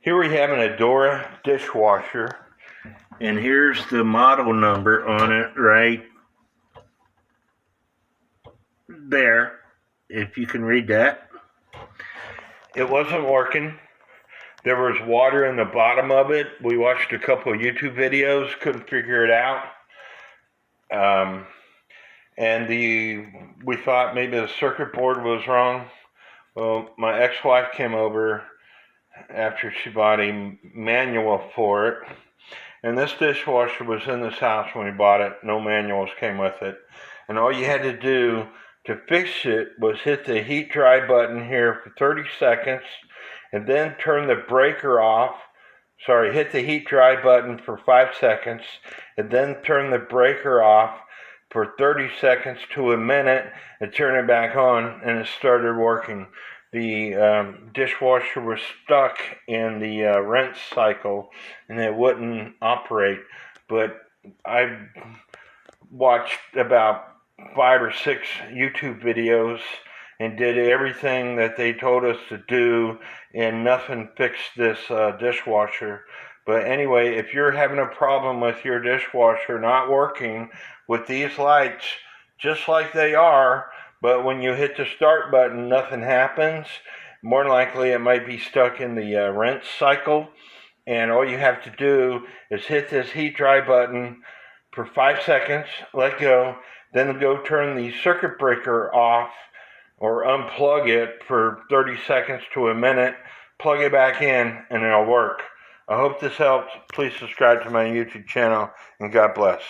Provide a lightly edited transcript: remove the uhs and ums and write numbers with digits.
Here we have an Adora dishwasher, and here's the model number on it right there, if you can read that. It wasn't working. There was water in the bottom of it. We watched a couple of YouTube videos, couldn't figure it out. And we thought maybe the circuit board was wrong. Well, my ex-wife came over after she bought a manual for it. And this dishwasher was in this house when we bought it. No manuals came with it. And all you had to do to fix it was hit the heat dry button here for 30 seconds and then turn the breaker off. Hit the heat dry button for 5 seconds and then turn the breaker off for 30 seconds to a minute and turn it back on, and it started working. The dishwasher was stuck in the rinse cycle and it wouldn't operate. But I watched about 5 or 6 YouTube videos and did everything that they told us to do, and nothing fixed this dishwasher. But anyway, if you're having a problem with your dishwasher not working with these lights, just like they are, but when you hit the start button, nothing happens, more than likely it might be stuck in the rinse cycle. And all you have to do is hit this heat dry button for 5 seconds, let go, then go turn the circuit breaker off or unplug it for 30 seconds to a minute, plug it back in, and it'll work. I hope this helps. Please subscribe to my YouTube channel, and God bless.